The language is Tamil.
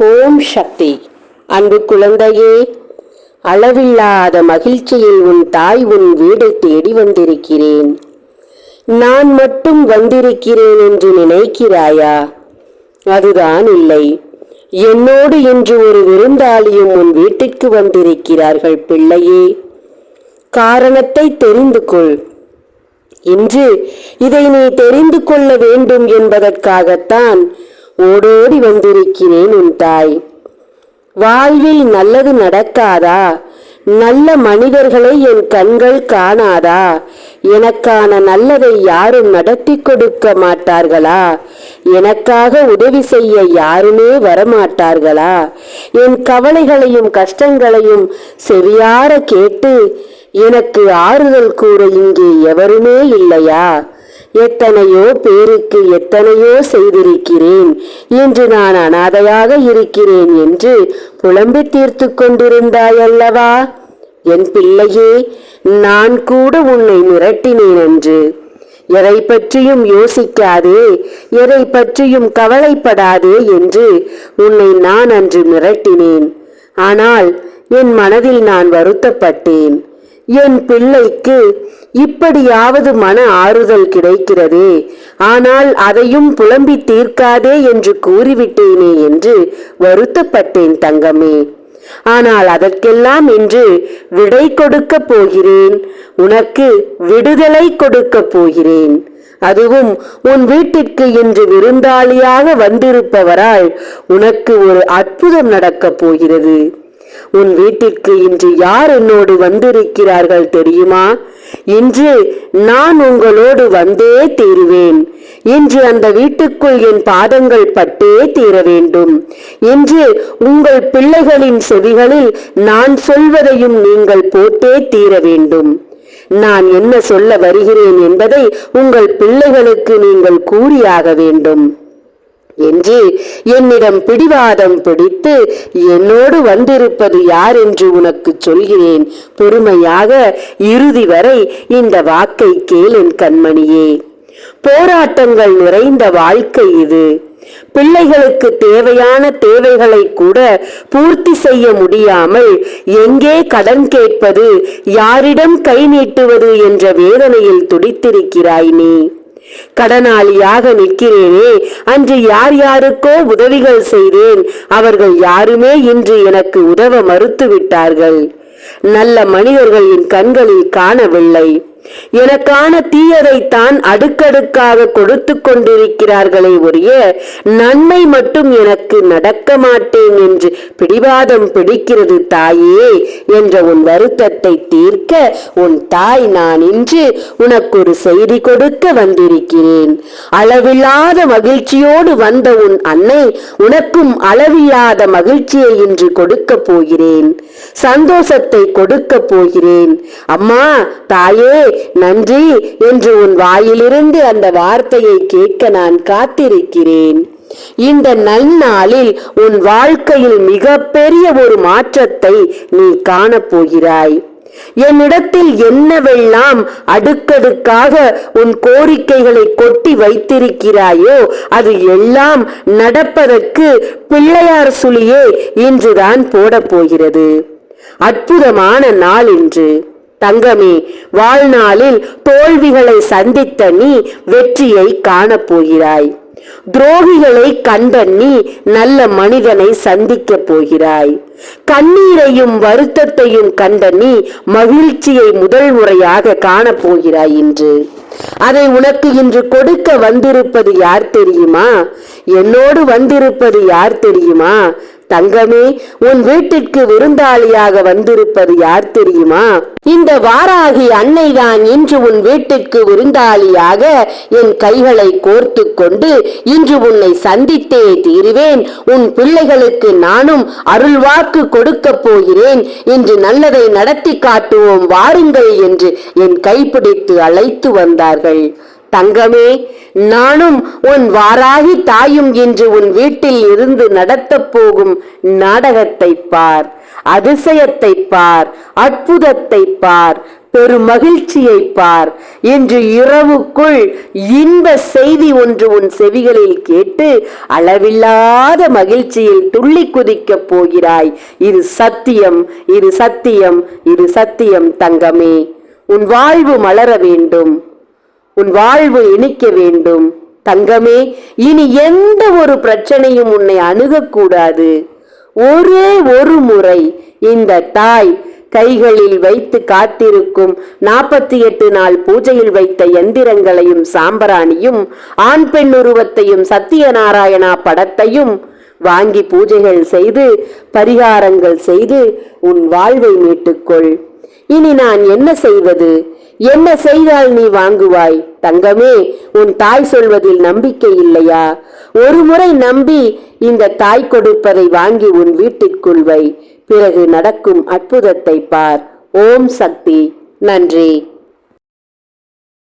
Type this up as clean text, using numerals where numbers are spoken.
ஓம் சக்தி. அன்பு குழந்தையே, அளவில்லாத மகிழ்ச்சியில் உன் தாய் உன் வீடை தேடி வந்திருக்கிறேன். நான் மட்டும் வந்திருக்கிறேன் என்று நினைக்கிறாயா? அதுதான் இல்லை. என்னோடு இன்று ஒரு விருந்தாளியும் உன் வீட்டிற்கு வந்திருக்கிறார்கள் பிள்ளையே. காரணத்தை தெரிந்து கொள். இன்று இதை நீ தெரிந்து கொள்ள வேண்டும் என்பதற்காகத்தான் ஓடோடி வந்திருக்கிறேன் உன் தாய். வாழ்வில் நல்லது நடக்காதா? நல்ல மனிதர்களை என் கண்கள் காணாதா? எனக்கான நல்லதை யாரும் நடத்தி கொடுக்க மாட்டார்களா? எனக்காக உதவி செய்ய யாருமே வரமாட்டார்களா? என் கவலைகளையும் கஷ்டங்களையும் செவியார கேட்டு எனக்கு ஆறுதல் கூற இங்கே எவருமே இல்லையா? எத்தனையோ பேருக்கு எத்தனையோ செய்திருக்கிறேன், இன்று நான் அனாதையாக இருக்கிறேன் என்று புலம்பி தீர்த்து கொண்டிருந்தாயல்லவா? என் பிள்ளையே, நான் கூட உன்னை மிரட்டினேன் என்று. எதை பற்றியும் யோசிக்காதே, எதை பற்றியும் கவலைப்படாதே என்று உன்னை நான் அன்று மிரட்டினேன். ஆனால் என் மனதில் நான் வருத்தப்பட்டேன். என் பிள்ளைக்கு இப்படியாவது மன ஆறுதல் கிடைக்கிறதே, ஆனால் அதையும் புலம்பி தீர்க்காதே என்று கூறிவிட்டேனே என்று வருத்தப்பட்டேன் தங்கமே. ஆனால் அதற்கெல்லாம் இன்று விடை கொடுக்க போகிறேன். உனக்கு விடுதலை கொடுக்க போகிறேன். அதுவும் உன் வீட்டிற்கு இன்று விருந்தாளியாக வந்திருப்பவரால் உனக்கு ஒரு அற்புதம் நடக்கப் போகிறது. உன் வீட்டிற்கு இன்று யார் என்னோடு வந்திருக்கிறார்கள் தெரியுமா? இன்று நான் உங்களோடு வந்தே தீருவேன். இன்று அந்த வீட்டுக்குள் என் பாதங்கள் பட்டே தீர வேண்டும். இன்று உங்கள் பிள்ளைகளின் செவிகளில் நான் சொல்வதையும் நீங்கள் போட்டே தீர வேண்டும். நான் என்ன சொல்ல வருகிறேன் என்பதை உங்கள் பிள்ளைகளுக்கு நீங்கள் கூறியாக வேண்டும் என்று என்னிடம் பிடிவாதம் பிடித்து என்னோடு வந்திருப்பது யார் என்று உனக்கு சொல்கிறேன். பொறுமையாக இறுதி வரை இந்த வாக்கை கேள் என் கண்மணியே. போராட்டங்கள் நிறைந்த வாழ்க்கை இது. பிள்ளைகளுக்கு தேவையான தேவைகளை கூட பூர்த்தி செய்ய முடியாமல் எங்கே கடன் கேட்பது, யாரிடம் கை நீட்டுவது என்ற வேதனையில் துடித்திருக்கிறாய் நீ. கடனாளியாக நிற்கிறேனே, அன்று யார் யாருக்கோ உதவிகள் செய்தேன். அவர்கள் யாருமே இன்று எனக்கு உதவ மறுத்து விட்டார்கள். நல்ல மனிதர்கள் என் கண்களில் காணவில்லை. எனக்கான தீயதைத்தான் அடுக்கடுக்காக கொடுத்து கொண்டிருக்கிறார்களே ஒழிய நன்மை மட்டும் எனக்கு நடக்க மாட்டேன் என்று பிடிவாதம் பிடிக்கிறது தாயே என்ற உன் வருத்தத்தை தீர்க்க உன் தாய் நான் இன்று உனக்கு ஒரு செய்தி கொடுக்க வந்திருக்கிறேன். அளவில்லாத மகிழ்ச்சியோடு வந்த உன் அன்னை உனக்கும் அளவில்லாத மகிழ்ச்சியை இன்று கொடுக்க போகிறேன். சந்தோஷத்தை கொடுக்க போகிறேன். அம்மா, தாயே, நன்றி என்று உன் வாயிலிருந்து அந்த வார்த்தையை கேட்க நான் காத்திருக்கிறேன். இந்த நன்னாளில் உன் வாழ்க்கையில் மிகப்பெரிய ஒரு மாற்றத்தை நீ காணப்போகிறாய். என்னிடத்தில் என்னவெல்லாம் அடுக்கடுக்காக உன் கோரிக்கைகளை கொட்டி வைத்திருக்கிறாயோ அது எல்லாம் நடப்பதற்கு பிள்ளையார் சுழியே இன்றுதான் போட போகிறது. அற்புதமான நாள் இன்று தங்கமே. வாழ்நாளில் தோல்விகளை சந்தித்த நீ வெற்றியை காணப்போகிறாய். துரோகிகளை கண்ட நீ நல்ல மனிதனை சந்திக்க போகிறாய். கண்ணீரையும் வருத்தத்தையும் கண்ட நீ மகிழ்ச்சியை முதல் முறையாக காணப்போகிறாய் இன்று. அதை உனக்கு இன்று கொடுக்க வந்திருப்பது யார் தெரியுமா? என்னோடு வந்திருப்பது யார் தெரியுமா? தங்கமே, உன் வீட்டிற்கு விருந்தாளியாக வந்திருப்பது யார் தெரியுமா? இந்த வாராகி அன்னைதான் இன்று உன் வீட்டிற்கு விருந்தாளியாக என் கைகளை கோர்த்து கொண்டு இன்று உன்னை சந்தித்தே தீருவேன். உன் பிள்ளைகளுக்கு நானும் அருள்வாக்கு கொடுக்க போகிறேன். இன்று நல்லதை நடத்தி காட்டுவோம் வாருங்கள் என்று என் கைப்பிடித்து அழைத்து வந்தார்கள். தங்கமே, நானும் உன் வாராகி தாயும் இன்று உன் வீட்டில் இருந்து நடத்தப் போகும் நாடகத்தை பார், அதிசயத்தை பார், அற்புதத்தை பார், பெரும் மகிழ்ச்சியை பார். இன்று இரவுக்குள் இன்ப செய்தி ஒன்று உன் செவிகளில் கேட்டு அளவில்லாத மகிழ்ச்சியில் துள்ளி குதிக்கப் போகிறாய். இது சத்தியம், இது சத்தியம், இது சத்தியம் தங்கமே. உன் வாழ்வு மலர வேண்டும், உன் வாழ்வு இனிக்க வேண்டும் தங்கமே. இனி எந்த ஒரு பிரச்சனையும் உன்னை அணுகக்கூடாது. ஒரே ஒரு முறை இந்த தாய் கைகளில் வைத்து காத்திருக்கும் 48 நாள் பூஜையில் வைத்த எந்திரங்களையும் சாம்பிராணியும் ஆண் பெண் உருவத்தையும் சத்தியநாராயணா படத்தையும் வாங்கி பூஜைகள் செய்து பரிகாரங்கள் செய்து உன் வாழ்வை மீட்டுக்கொள். இனி நான் என்ன செய்வது? என்ன செய்தால் நீ வாங்குவாய்? தங்கமே, உன் தாய் சொல்வதில் நம்பிக்கை இல்லையா? ஒரு முறை நம்பி இந்த தாய் கொடுப்பதை வாங்கி உன் வீட்டிற்குள் வை. பிறகு நடக்கும் அற்புதத்தை பார். ஓம் சக்தி. நன்றி.